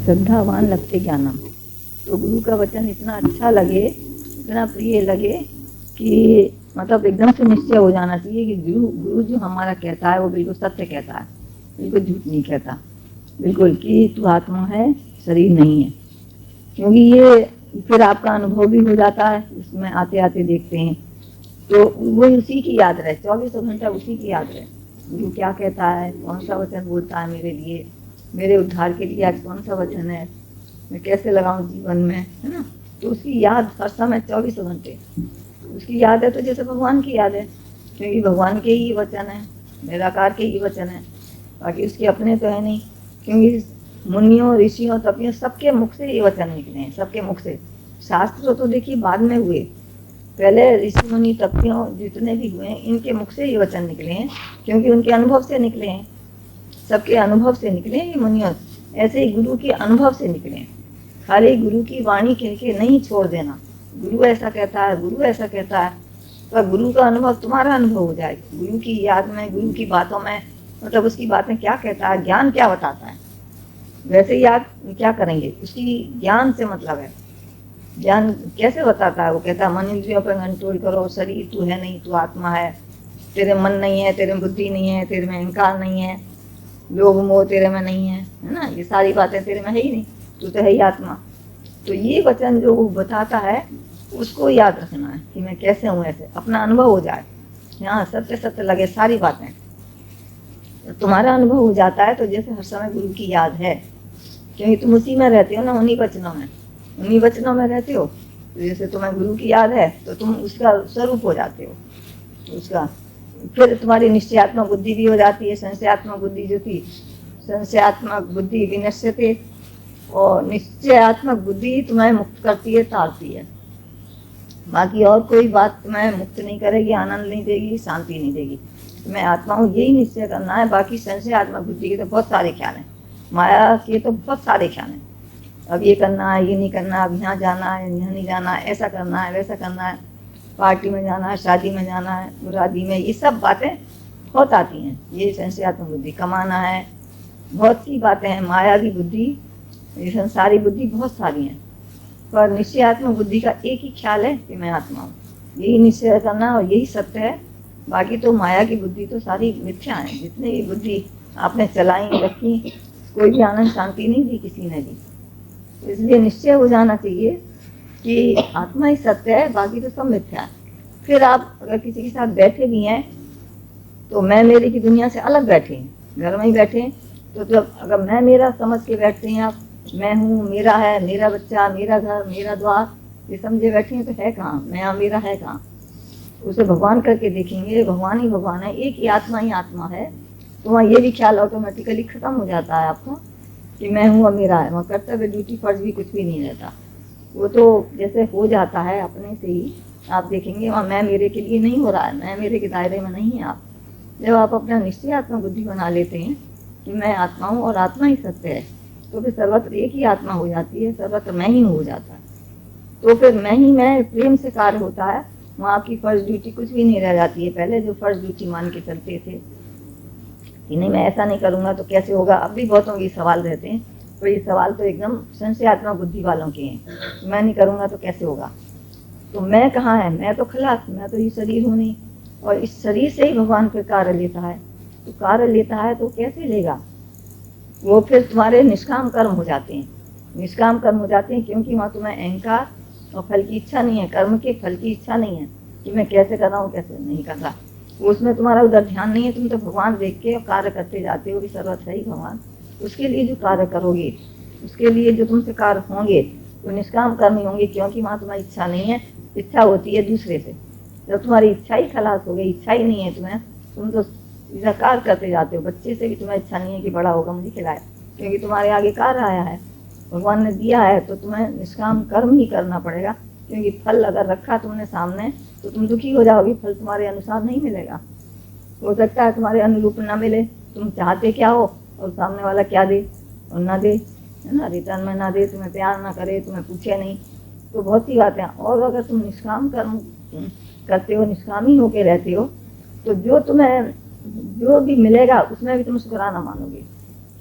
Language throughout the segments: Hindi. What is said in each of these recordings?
श्रद्धावान लभते ज्ञानम। तो गुरु का वचन इतना अच्छा लगे, इतना प्रिय लगे कि मतलब एकदम से निश्चय हो जाना चाहिए कि गुरु जो हमारा कहता है वो बिल्कुल सत्य कहता है, बिल्कुल झूठ नहीं कहता, बिल्कुल कि तू आत्मा है, शरीर नहीं है। क्योंकि ये फिर आपका अनुभव भी हो जाता है, इसमें आते आते देखते हैं तो वो उसी की याद रहे, 24 घंटा उसी की याद रहे। गुरु क्या कहता है, कौन सा वचन बोलता है मेरे लिए, मेरे उद्धार के लिए आज कौन सा वचन है, मैं कैसे लगाऊं जीवन में, है ना। तो उसकी याद हर समय 24 घंटे उसकी याद है। तो जैसे भगवान की याद है, क्योंकि भगवान के ही वचन है, निराकार के ही वचन है, बाकी उसके अपने तो है नहीं। क्योंकि मुनियों, ऋषियों, तपियों सबके मुख से ये वचन निकले हैं, सबके मुख से। शास्त्र तो देखिए बाद में हुए, पहले ऋषि मुनि तपियों जितने भी हुए हैं इनके मुख से ये वचन निकले हैं, क्योंकि उनके अनुभव से निकले हैं, सबके अनुभव से निकले हैं ये मुनियों। ऐसे ही गुरु के अनुभव से निकले हैं। खाली गुरु की वाणी कह के नहीं छोड़ देना, गुरु ऐसा कहता है, गुरु ऐसा कहता है, तो गुरु का अनुभव तुम्हारा अनुभव हो जाए। गुरु की याद में, गुरु की बातों में, मतलब उसकी बातें क्या कहता है, ज्ञान क्या बताता है, वैसे याद क्या करेंगे, उसकी ज्ञान से मतलब है। ज्ञान कैसे बताता है, वो कहता है मन इंद्रियों पर कंट्रोल करो, शरीर तू है नहीं, तू आत्मा है, तेरे मन नहीं है, तेरे में बुद्धि नहीं है, तेरे में अहंकार नहीं है, लोभ मोह तेरे में नहीं है, है ना, ये सारी बातें तेरे में है ही नहीं, तू तो है ही आत्मा। तो ये वचन जो वो बताता है उसको याद रखना है कि मैं कैसे हूँ, ऐसे अपना अनुभव हो जाए, यहाँ सत्य सत्य लगे सारी बातें। तो तुम्हारा अनुभव हो जाता है तो जैसे हर समय गुरु की याद है, क्योंकि तुम उसी में रहते हो ना, उन्हीं वचनों में, उन्हीं वचनों में रहते हो। तो जैसे तुम्हें गुरु की याद है तो तुम उसका स्वरूप हो जाते हो, उसका फिर तुम्हारी निश्चयात्मक बुद्धि भी हो जाती है। संशयात्मक बुद्धि जो थी, संशयात्मक बुद्धि विनश्यते, और निश्चयात्मक बुद्धि तुम्हें मुक्त करती है, तारती है। बाकी और कोई बात तुम्हें मुक्त नहीं करेगी, आनंद नहीं देगी, शांति नहीं देगी। मैं आत्मा हूँ यही निश्चय करना है। बाकी संशयात्मक बुद्धि के तो बहुत सारे ख्याल हैं, माया के तो बहुत सारे ख्याल हैं। अब ये करना है, ये नहीं करना, अब यहाँ जाना है, यहाँ नहीं जाना है, ऐसा करना है, वैसा करना है, पार्टी में जाना है, शादी में जाना है, मुरादी में, ये सब बातें बहुत आती हैं। ये संशयात्मक बुद्धि, कमाना है, बहुत सी बातें हैं। मायावी बुद्धि, ये संसारी बुद्धि बहुत सारी हैं। पर निश्चयात्मक बुद्धि का एक ही ख्याल है कि मैं आत्मा हूँ, यही निश्चय करना और यही सत्य है। बाकी तो माया की बुद्धि तो सारी मिथ्या है। जितनी भी बुद्धि आपने चलाई रखी, कोई भी आनंद शांति नहीं दी किसी ने भी। इसलिए निश्चय हो जाना चाहिए कि आत्मा ही सत्य है, बाकी तो सब मिथ्या है। फिर आप अगर किसी के साथ बैठे भी हैं तो मैं मेरे की दुनिया से अलग बैठे हैं, घर में ही बैठे हैं, तो जब अगर मैं मेरा समझ के बैठते हैं आप, मैं हूँ, मेरा है, मेरा बच्चा, मेरा घर, मेरा द्वार, ये समझे बैठे हैं, तो है कहाँ मैं, मेरा है कहाँ। उसे भगवान करके देखेंगे, भगवान ही भगवान है, एक ही आत्मा है। तो वहाँ ये भी ख्याल ऑटोमेटिकली खत्म हो जाता है आपका कि मैं हूँ और मेरा है। वहाँ कर्तव्य, ड्यूटी, फर्ज भी कुछ भी नहीं रहता, वो तो जैसे हो जाता है अपने से ही। आप देखेंगे वहाँ मैं मेरे के लिए नहीं हो रहा है, मैं मेरे के दायरे में नहीं है। आप जब आप अपना निश्चयात्मक बुद्धि बना लेते हैं कि मैं आत्मा हूँ और आत्मा ही सत्य है, तो फिर सर्वत्र एक ही आत्मा हो जाती है, सर्वत्र मैं ही हो जाता है। तो फिर मैं ही मैं प्रेम से कार्य होता है, वहाँ आपकी फर्ज ड्यूटी कुछ भी नहीं रह जाती है। पहले जो फर्ज ड्यूटी मान के चलते थे कि नहीं मैं ऐसा नहीं करूँगा तो कैसे होगा, अब भी बहुतों के सवाल रहते हैं। तो ये सवाल तो एकदम संशयात्मक बुद्धि वालों के हैं, मैं नहीं करूँगा तो कैसे होगा। तो मैं कहाँ है, मैं तो खलास, मैं तो ये शरीर हूँ नहीं, और इस शरीर से ही भगवान फिर कार्य लेता है। तो कार्य लेता है तो कैसे लेगा, वो फिर तुम्हारे निष्काम कर्म हो जाते हैं, निष्काम कर्म हो जाते हैं। क्योंकि वहाँ तुम्हें अहंकार और फल की इच्छा नहीं है, कर्म के फल की इच्छा नहीं है कि मैं कैसे कर रहा हूँ कैसे नहीं कर रहा, उसमें तुम्हारा उधर ध्यान नहीं है। तुम तो भगवान देख के कार्य करते जाते हो कि सर्वत्र ही भगवान, उसके लिए जो कार्य करोगे, उसके लिए जो तुमसे कार्य होंगे वो निष्काम कर्म ही होंगे। क्योंकि वहाँ तुम्हारी इच्छा नहीं है, इच्छा होती है दूसरे से। जब तुम्हारी इच्छा ही खलास हो गई, इच्छा ही नहीं है तुम्हें, तुम तो कार्य करते जाते हो। बच्चे से भी तुम्हें इच्छा नहीं है कि बड़ा होगा मुझे खिलाए, क्योंकि तुम्हारे आगे कार्य आया है, भगवान ने दिया है, तो तुम्हें निष्काम कर्म ही करना पड़ेगा। क्योंकि फल अगर रखा तुमने सामने तो तुम दुखी हो जाओगे, फल तुम्हारे अनुसार नहीं मिलेगा। हो सकता है तुम्हारे अनुरूप ना मिले, तुम चाहते क्या हो और सामने वाला क्या दे और ना दे, है ना, रिटर्न में ना दे, तुम्हें प्यार ना करे, तुम्हें पूछे नहीं, तो बहुत सी बातें। और अगर तुम निष्काम कर्म करते हो, निष्कामी होके रहते हो, तो जो तुम्हें जो भी मिलेगा उसमें भी तुम शुक्राना मानोगे,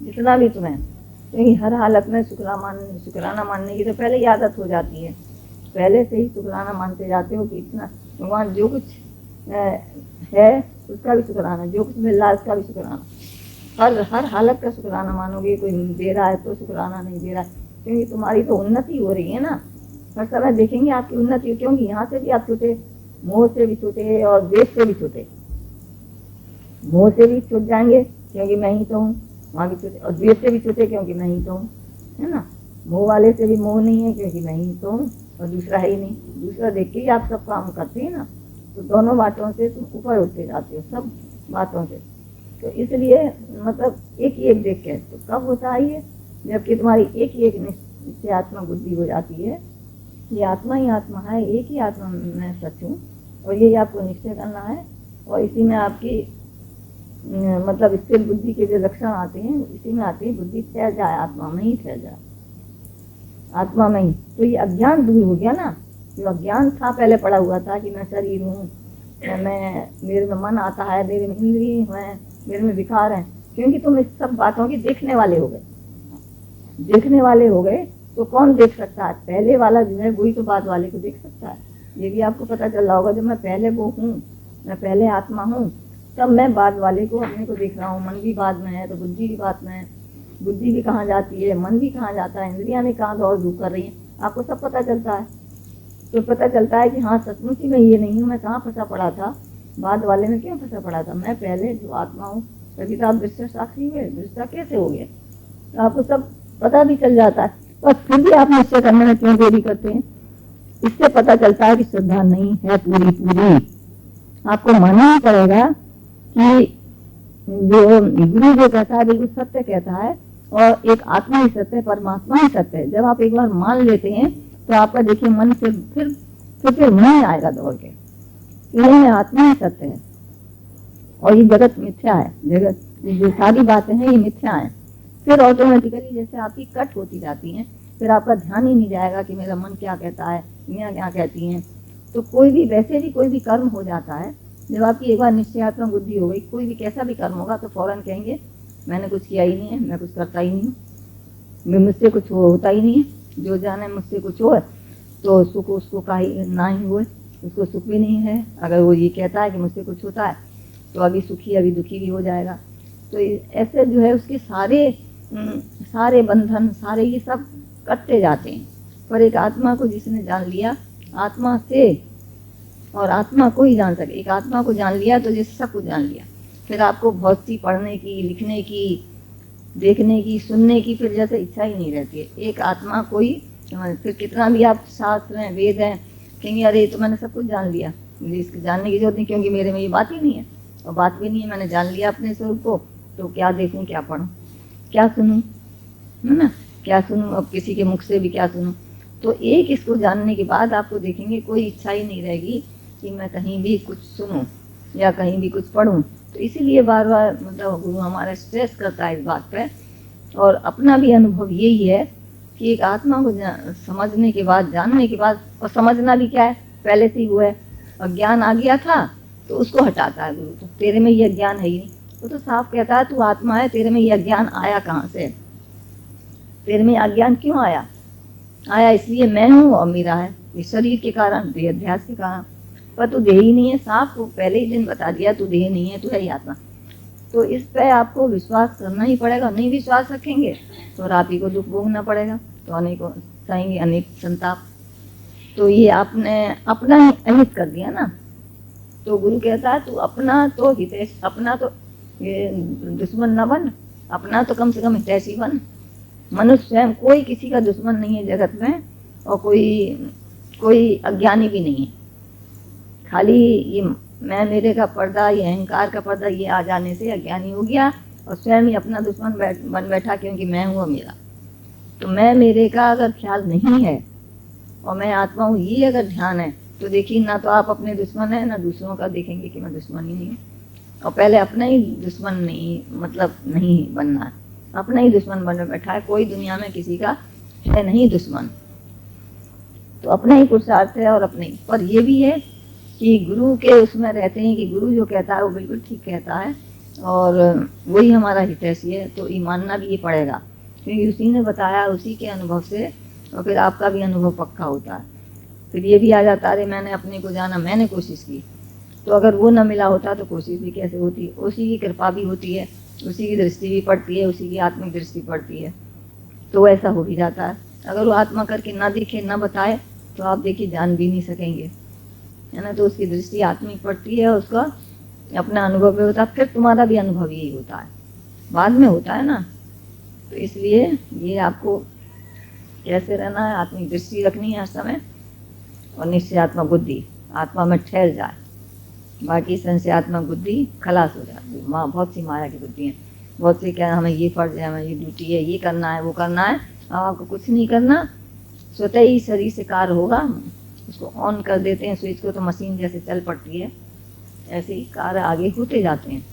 जितना भी तुम्हें क्योंकि हर हालत में शुक्राना मानने की तो पहले ही आदत हो जाती है, पहले से ही शुक्राना मानते जाते हो कि इतना भगवान जो कुछ है उसका भी शुक्राना, जो कुछ मिल रहा है उसका भी शुक्राना, हर हालत का शुक्राना मानोगे। कोई दे रहा है तो शुक्राना, नहीं दे रहा है, क्योंकि तुम्हारी तो उन्नति हो रही है ना, हर समय देखेंगे आपकी उन्नति, क्योंकि यहाँ से भी आप छूटे, मोह से भी छूटे और द्वेष से भी छूटे। मोह से भी छूट जाएंगे क्योंकि मैं ही तो हूँ, वहाँ भी छूटे, और द्वेष से भी छूटे क्योंकि मैं ही तो हूँ, है ना। मोह वाले से भी मोह नहीं है क्योंकि मैं ही तो हूँ, और दूसरा है ही नहीं, दूसरा देख के ही आप सब काम करते हैं ना। तो दोनों बातों से तुम ऊपर उठते जाते हो, सब बातों से। तो इसलिए मतलब एक ही एक देख के, तो कब होता है ये, जबकि तुम्हारी एक ही एक निश्चय आत्मा बुद्धि हो जाती है, ये आत्मा ही आत्मा है, एक ही आत्मा मैं सच हूँ, और यही आपको निश्चय करना है। और इसी में आपकी मतलब स्थिर बुद्धि के जो लक्षण आते हैं, इसी में आते हैं बुद्धि ठहर जाए, आत्मा में ही ठहर जाए, आत्मा में ही। तो ये अज्ञान दूर हो गया ना, जो अज्ञान था पहले पड़ा हुआ था कि मैं शरीर हूँ, मैं मेरे में मन आता है, मेरे में इंद्रिय हैं, मेरे में विकार हैं, क्योंकि तुम इस सब बातों की देखने वाले हो गए। देखने वाले हो गए तो कौन देख सकता है, पहले वाला जो है वही तो बाद वाले को देख सकता है। ये भी आपको पता चल रहा होगा, जब मैं पहले वो हूँ, मैं पहले आत्मा हूँ, तब मैं बाद वाले को, अपने को देख रहा हूँ। मन भी बाद में है तो बुद्धि भी बाद में है, बुद्धि भी कहाँ जाती है, मन भी कहाँ जाता है, इंद्रियां भी कहाँ दौड़ धूप कर रही है, आपको सब पता चलता है। तो पता चलता है कि हाँ सचमुच ही मैं ये नहीं हूँ, मैं कहाँ फंसा पड़ा था, बाद वाले में क्यों फंसा पड़ा था, मैं पहले जो आत्मा हूँ। तभी तो आप दृष्टा साक्षी हुए, दृष्टा कैसे हो गए, तो आपको सब पता भी चल जाता है। पर फिर भी आप निश्चय करने में क्यों देरी करते हैं, इससे पता चलता है कि श्रद्धा नहीं है पूरी पूरी। आपको मानना ही पड़ेगा कि जो गुरु जो कहता है बिल्कुल सत्य कहता है, और एक आत्मा ही सत्य है, परमात्मा ही सत्य है। जब आप एक बार मान लेते हैं तो आपका देखिए मन से फिर नहीं आएगा दौड़ के, ये आत्मा ही सत्य है और ये जगत मिथ्या है, जगत जो सारी बातें हैं ये मिथ्या है। फिर ऑटोमेटिकली जैसे आपकी कट होती जाती हैं, फिर आपका ध्यान ही नहीं जाएगा कि मेरा मन क्या कहता है, दुनिया क्या कहती हैं। तो कोई भी वैसे भी कोई भी कर्म हो जाता है, जब आपकी एक बार निश्चयात्मक बुद्धि हो गई, कोई भी कैसा भी कर्म होगा तो फौरन कहेंगे मैंने कुछ किया ही नहीं है, मैं कुछ करता ही नहीं हूँ, मुझसे कुछ होता ही नहीं है, जो जाने मुझसे कुछ हो तो सुख उसको का ही ना ही हुए, उसको सुख भी नहीं है। अगर वो ये कहता है कि मुझसे कुछ होता है तो अभी सुखी अभी दुखी भी हो जाएगा। तो ऐसे जो है उसके सारे बंधन सारे ये सब कटते जाते हैं। पर एक आत्मा को जिसने जान लिया, आत्मा से और आत्मा को ही जान सके, एक आत्मा को जान लिया तो जिस सब कुछ जान लिया। फिर आपको बहुत सी पढ़ने की, लिखने की, देखने की, सुनने की फिर जैसे इच्छा ही नहीं रहती है। एक आत्मा को ही फिर कितना भी आप शास्त्र हैं, वेद हैं, कहेंगे अरे तो मैंने सब कुछ जान लिया, मुझे इसके जानने की जरूरत नहीं, क्योंकि मेरे में ये बात ही नहीं है और बात भी नहीं है, मैंने जान लिया अपने स्वरूप को, तो क्या देखूं, क्या पढ़ूं, क्या सुनूं, है ना, क्या सुनूं, अब किसी के मुख से भी क्या सुनूं। तो एक इसको जानने के बाद आपको देखेंगे कोई इच्छा ही नहीं रहेगी कि मैं कहीं भी कुछ सुनूं या कहीं भी कुछ पढ़ूं। तो इसीलिए बार बार मतलब गुरु हमारा स्ट्रेस करता है इस बात पे, और अपना भी अनुभव यही है कि एक आत्मा को समझने के बाद, जानने के बाद, और समझना भी क्या है, पहले से ही हुआ है, और ज्ञान आ गया था तो उसको हटाता है गुरु। तो तेरे में यह ज्ञान है ही नहीं, वो तो साफ कहता है तू आत्मा है, तेरे में यह ज्ञान आया कहाँ से, तेरे में अज्ञान क्यों आया, आया इसलिए मैं हूँ और मेरा है, इस शरीर के कारण, देह अध्यास के कारण। पर तू देह ही नहीं है, साफ को पहले ही दिन बता दिया तू देह नहीं है, तू है ही आत्मा। तो इस पे आपको विश्वास करना ही पड़ेगा। नहीं विश्वास रखेंगे तो आप ही को दुख भोगना पड़ेगा, तो अनेकों सहेंगे अनेक संताप। तो ये आपने अपना ही अहित कर दिया ना। तो गुरु कहता है तू अपना तो हितैषी, अपना तो ये दुश्मन न बन, अपना तो कम से कम हितैषी बन। मनुष्य स्वयं कोई किसी का दुश्मन नहीं है जगत में, और कोई अज्ञानी भी नहीं है। खाली ये मैं मेरे का पर्दा, ये अहंकार का पर्दा ये आ जाने से अज्ञानी हो गया और स्वयं ही अपना दुश्मन बन बैठा, क्योंकि मैं हूँ मेरा। तो मैं मेरे का अगर ख्याल नहीं है और मैं आत्मा हूँ ये अगर ध्यान है, तो देखिए ना तो आप अपने दुश्मन है, ना दूसरों का देखेंगे कि मैं दुश्मन ही नहीं हूँ। और पहले अपना ही दुश्मन नहीं, मतलब नहीं बनना है, अपना ही दुश्मन बन बैठा है। कोई दुनिया में किसी का है नहीं दुश्मन, तो अपना ही पुरुषार्थ है और अपने ही। पर ये भी है कि गुरु के उसमें रहते हैं कि गुरु जो कहता है वो बिल्कुल ठीक कहता है और वही हमारा हितैषी है, तो ये मानना भी ये पड़ेगा क्योंकि उसी ने बताया, उसी के अनुभव से, और फिर आपका भी अनुभव पक्का होता है। फिर ये भी आ जाता है, अरे मैंने अपने को जाना, मैंने कोशिश की, तो अगर वो न मिला होता तो कोशिश भी कैसे होती। उसी की कृपा भी होती है, उसी की दृष्टि भी पड़ती है, उसी की आत्मिक दृष्टि पड़ती है, तो ऐसा हो भी जाता है। अगर वो आत्मा करके ना दिखे, ना बताए, तो आप देखिए जान भी नहीं सकेंगे, है ना। तो उसकी दृष्टि आत्मिक पड़ती है, उसका अपना अनुभव भी होता है, फिर तुम्हारा भी अनुभव यही होता है, बाद में होता है ना। तो इसलिए ये आपको कैसे रहना है, आत्मिक दृष्टि रखनी है हर समय, और निश्चयात्मक बुद्धि आत्मा में ठहर जाए, बाकी संशयात्मक बुद्धि खलास हो जाती है। वहाँ बहुत सी माया की बुद्धि है, बहुत सी क्या हमें ये फर्ज है, हमें ये ड्यूटी है, ये करना है, वो करना है। अब आपको कुछ नहीं करना, स्वतः ही शरीर से कार्य होगा। उसको ऑन कर देते हैं स्विच को, तो मशीन जैसे चल पड़ती है, ऐसे ही कार्य आगे होते जाते हैं।